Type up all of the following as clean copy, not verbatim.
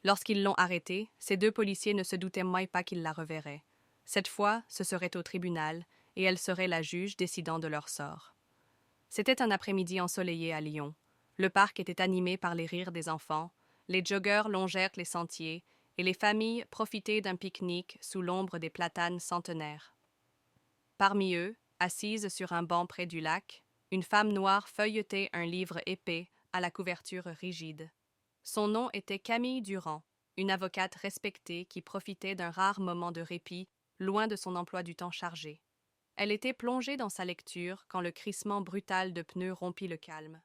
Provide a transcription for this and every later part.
Lorsqu'ils l'ont arrêtée, ces deux policiers ne se doutaient même pas qu'ils la reverraient. Cette fois, ce serait au tribunal, et elle serait la juge décidant de leur sort. C'était un après-midi ensoleillé à Lyon. Le parc était animé par les rires des enfants, les joggeurs longèrent les sentiers, et les familles profitaient d'un pique-nique sous l'ombre des platanes centenaires. Parmi eux, assise sur un banc près du lac, une femme noire feuilletait un livre épais à la couverture rigide. Son nom était Camille Durand, une avocate respectée qui profitait d'un rare moment de répit, loin de son emploi du temps chargé. Elle était plongée dans sa lecture quand le crissement brutal de pneus rompit le calme.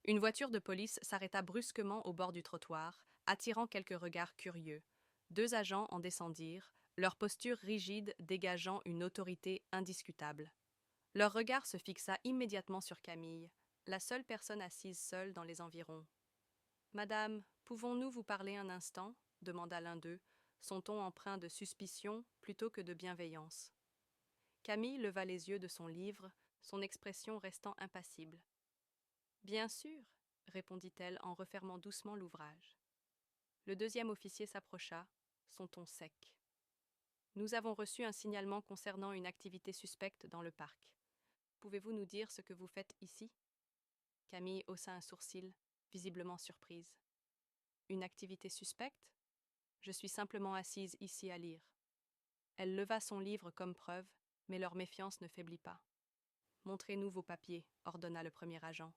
Une voiture de police s'arrêta brusquement au bord du trottoir, attirant quelques regards curieux. Deux agents en descendirent, leur posture rigide dégageant une autorité indiscutable. Leur regard se fixa immédiatement sur Camille, la seule personne assise seule dans les environs. « Madame, pouvons-nous vous parler un instant ?» demanda l'un d'eux, son ton empreint de suspicion plutôt que de bienveillance. Camille leva les yeux de son livre, son expression restant impassible. « Bien sûr, » répondit-elle en refermant doucement l'ouvrage. Le deuxième officier s'approcha, son ton sec. « Nous avons reçu un signalement concernant une activité suspecte dans le parc. Pouvez-vous nous dire ce que vous faites ici ?» Camille haussa un sourcil, visiblement surprise. « Une activité suspecte ? Je suis simplement assise ici à lire. » Elle leva son livre comme preuve, mais leur méfiance ne faiblit pas. « Montrez-nous vos papiers, » ordonna le premier agent.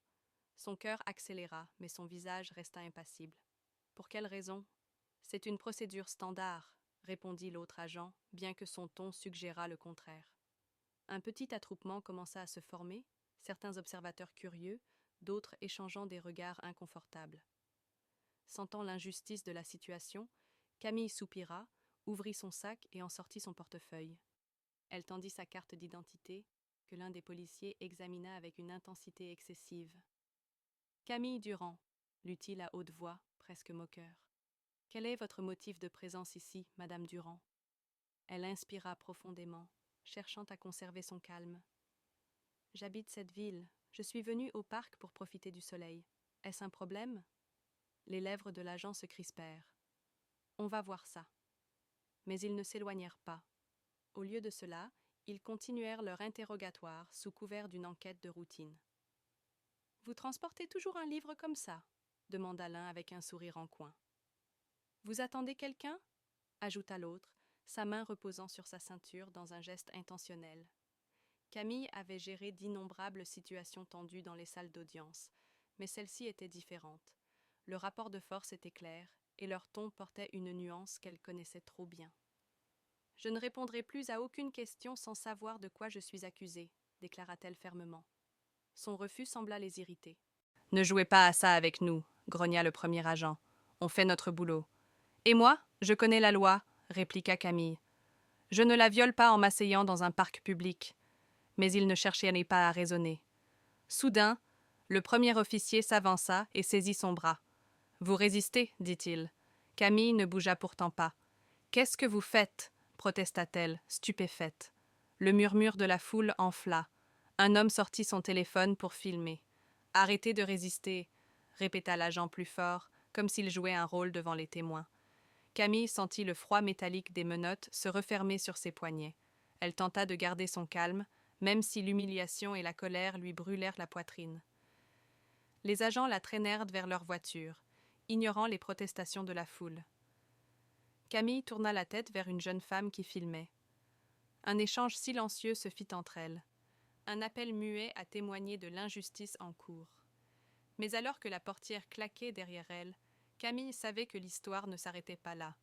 Son cœur accéléra, mais son visage resta impassible. « Pour quelle raison ? » « C'est une procédure standard, » répondit l'autre agent, bien que son ton suggérât le contraire. Un petit attroupement commença à se former, certains observateurs curieux, d'autres échangeant des regards inconfortables. Sentant l'injustice de la situation, Camille soupira, ouvrit son sac et en sortit son portefeuille. Elle tendit sa carte d'identité, que l'un des policiers examina avec une intensité excessive. « Camille Durand », lut-il à haute voix, presque moqueur. « Quel est votre motif de présence ici, Madame Durand ?» Elle inspira profondément, cherchant à conserver son calme. « J'habite cette ville. Je suis venue au parc pour profiter du soleil. Est-ce un problème ?» Les lèvres de l'agent se crispèrent. « On va voir ça. » Mais ils ne s'éloignèrent pas. Au lieu de cela, ils continuèrent leur interrogatoire sous couvert d'une enquête de routine. « Vous transportez toujours un livre comme ça ?» demanda l'un avec un sourire en coin. « Vous attendez quelqu'un ?» ajouta l'autre, sa main reposant sur sa ceinture dans un geste intentionnel. Camille avait géré d'innombrables situations tendues dans les salles d'audience, mais celle-ci était différente. Le rapport de force était clair, et leur ton portait une nuance qu'elle connaissait trop bien. « Je ne répondrai plus à aucune question sans savoir de quoi je suis accusée, » déclara-t-elle fermement. Son refus sembla les irriter. « Ne jouez pas à ça avec nous, » grogna le premier agent. « On fait notre boulot. »« Et moi, je connais la loi, » répliqua Camille. « Je ne la viole pas en m'asseyant dans un parc public. » Mais il ne cherchait pas à raisonner. Soudain, le premier officier s'avança et saisit son bras. « Vous résistez, dit-il. » Camille ne bougea pourtant pas. « Qu'est-ce que vous faites ?» protesta-t-elle, stupéfaite. Le murmure de la foule enfla. Un homme sortit son téléphone pour filmer. « Arrêtez de résister, » répéta l'agent plus fort, comme s'il jouait un rôle devant les témoins. Camille sentit le froid métallique des menottes se refermer sur ses poignets. Elle tenta de garder son calme, même si l'humiliation et la colère lui brûlèrent la poitrine. Les agents la traînèrent vers leur voiture, ignorant les protestations de la foule. Camille tourna la tête vers une jeune femme qui filmait. Un échange silencieux se fit entre elles. Un appel muet à témoigner de l'injustice en cours. Mais alors que la portière claquait derrière elle, Camille savait que l'histoire ne s'arrêtait pas là.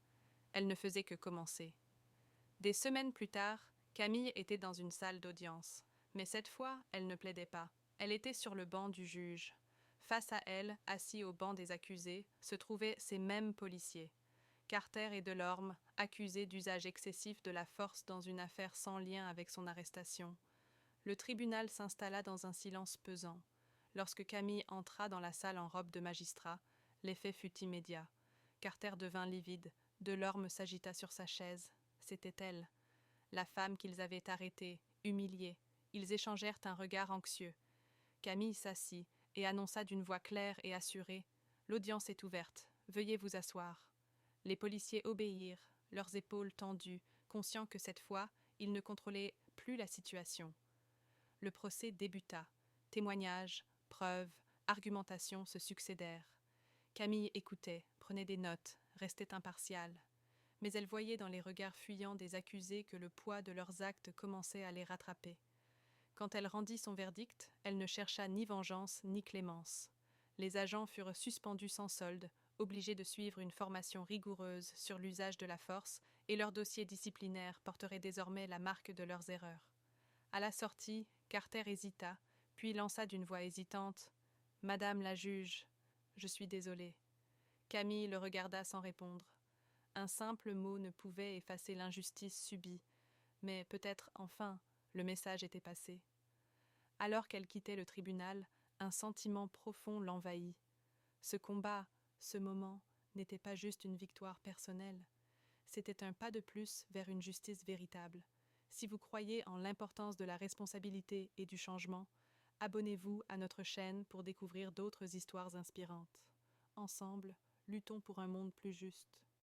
Elle ne faisait que commencer. Des semaines plus tard, Camille était dans une salle d'audience. Mais cette fois, elle ne plaidait pas. Elle était sur le banc du juge. Face à elle, assis au banc des accusés, se trouvaient ces mêmes policiers. Carter et Delorme, accusés d'usage excessif de la force dans une affaire sans lien avec son arrestation. Le tribunal s'installa dans un silence pesant. Lorsque Camille entra dans la salle en robe de magistrat, l'effet fut immédiat. Carter devint livide, Delorme s'agita sur sa chaise. C'était elle, la femme qu'ils avaient arrêtée, humiliée. Ils échangèrent un regard anxieux. Camille s'assit et annonça d'une voix claire et assurée « L'audience est ouverte, veuillez vous asseoir. » Les policiers obéirent, leurs épaules tendues, conscients que cette fois, ils ne contrôlaient plus la situation. Le procès débuta. Témoignages, preuves, argumentations se succédèrent. Camille écoutait, prenait des notes, restait impartiale. Mais elle voyait dans les regards fuyants des accusés que le poids de leurs actes commençait à les rattraper. Quand elle rendit son verdict, elle ne chercha ni vengeance ni clémence. Les agents furent suspendus sans solde, obligés de suivre une formation rigoureuse sur l'usage de la force, et leur dossier disciplinaire porterait désormais la marque de leurs erreurs. À la sortie, Carter hésita, puis lança d'une voix hésitante « Madame la juge, je suis désolé. » Camille le regarda sans répondre. Un simple mot ne pouvait effacer l'injustice subie, mais peut-être, enfin, le message était passé. Alors qu'elle quittait le tribunal, un sentiment profond l'envahit. Ce combat, ce moment, n'était pas juste une victoire personnelle. C'était un pas de plus vers une justice véritable. Si vous croyez en l'importance de la responsabilité et du changement, abonnez-vous à notre chaîne pour découvrir d'autres histoires inspirantes. Ensemble, luttons pour un monde plus juste.